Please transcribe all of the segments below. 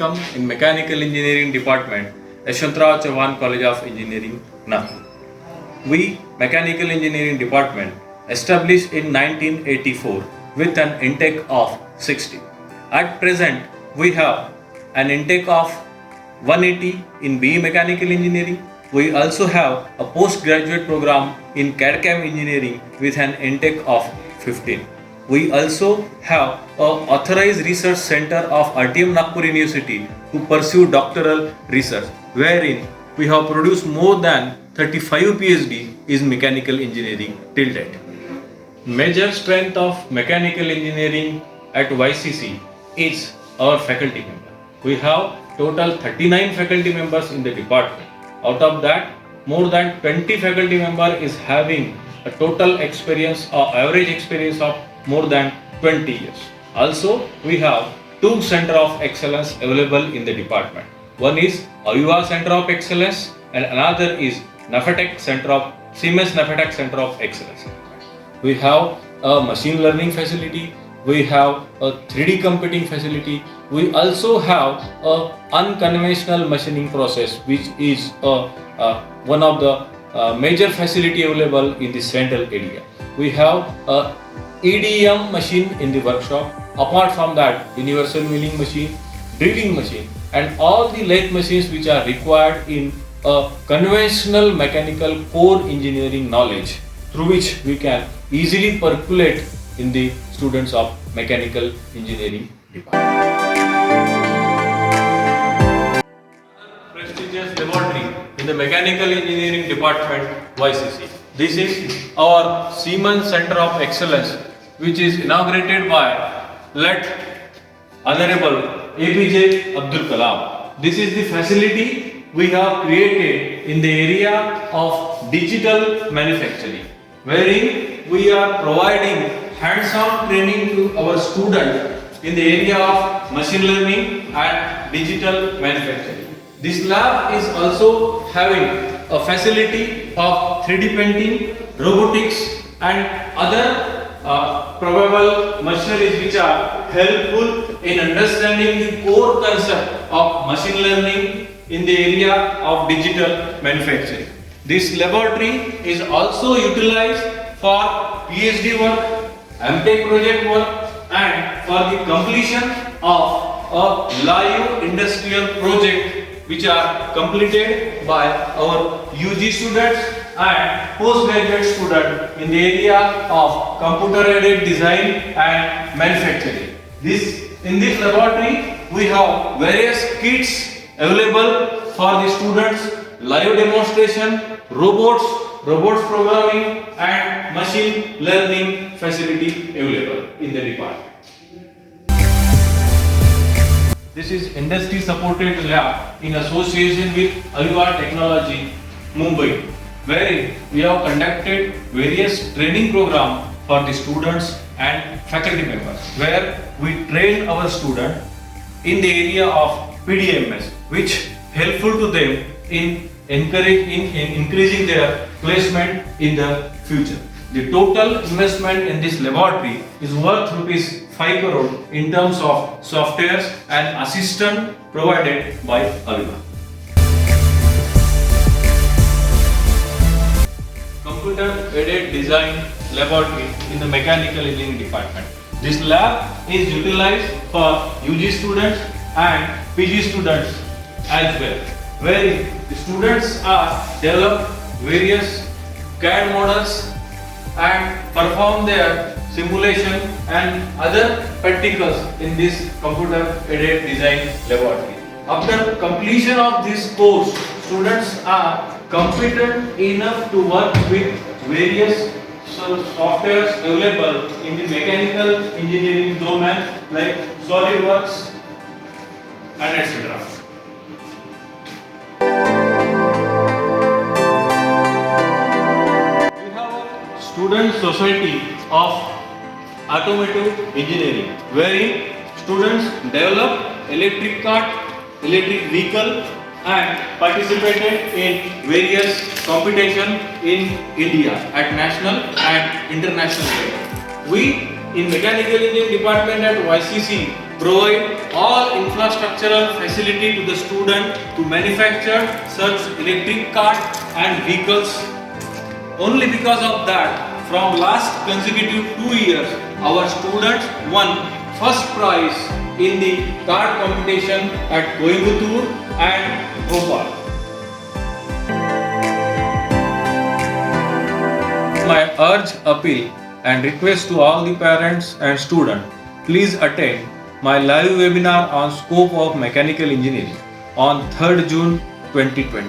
welcome in Mechanical Engineering Department, Yashwantrao Chauhan College of Engineering, Nagpur. We, Mechanical Engineering Department, established in 1984 with an intake of 60. At present, we have an intake of 180 in BE Mechanical Engineering. We also have a postgraduate program in CAD/CAM Engineering with an intake of 15. We also have an authorized research center of RTM Nagpur University to pursue doctoral research, wherein we have produced more than 35 PhD in mechanical engineering till date. Major strength of mechanical engineering at YCC is our faculty member. We have total 39 faculty members in the department. Out of that, more than 20 faculty member is having a total experience or average experience of more than 20 years. Also, we have two Center of Excellence available in the department. One is Aviva Center of Excellence and another is Nafatech Center of Siemens Nafatech Center of Excellence. We have a machine learning facility. We have a 3D computing facility. We also have a unconventional machining process, which is one of the major facility available in the central area. We have a EDM machine in the workshop. Apart from that, universal milling machine, drilling machine, and all the lathe machines which are required in a conventional mechanical core engineering knowledge, through which we can easily percolate in the students of mechanical engineering department. Prestigious laboratory in the mechanical engineering department, YCC. This is our Siemens Center of Excellence, which is inaugurated by late Honorable APJ Abdul Kalam. This is the facility we have created in the area of digital manufacturing, wherein we are providing hands-on training to our students in the area of machine learning and digital manufacturing. This lab is also having a facility of 3D painting, robotics and other probable machineries which are helpful in understanding the core concept of machine learning in the area of digital manufacturing. This laboratory is also utilized for PhD work, MTech project work and for the completion of a live industrial project which are completed by our UG students and postgraduate students in the area of computer-aided design and manufacturing. In this laboratory, we have various kits available for the students, live demonstration, robots programming and machine learning facility available in the department. This is industry supported lab in association with Aviva Technology, Mumbai, wherein we have conducted various training programs for the students and faculty members, where we train our students in the area of PDMS, which helpful to them in increasing their placement in the future. The total investment in this laboratory is worth rupees 5 crore in terms of softwares and assistance provided by Aviva. Computer-aided design laboratory in the mechanical engineering department. This lab is utilized for UG students and PG students as well, where the students are develop various CAD models and perform their simulation and other practicals in this computer-aided design laboratory. After completion of this course, students are competent enough to work with various softwares available in the mechanical engineering domain like SolidWorks and etc. We have a student society of automotive engineering, wherein students develop electric car, electric vehicle and participated in various competition in India at national and international level. We in Mechanical Engineering Department at YCC provide all infrastructural facility to the student to manufacture such electric cars and vehicles. Only because of that, from last consecutive 2 years, our students won first prize in the car competition at Coimbatore and Bhopal. My urge, appeal and request to all the parents and students, please attend my live webinar on scope of mechanical engineering on 3rd June 2020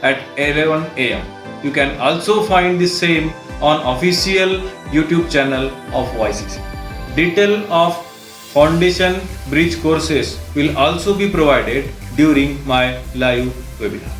at 11 am. You can also find the same on official YouTube channel of YCC. Detail of foundation bridge courses will also be provided during my live webinar.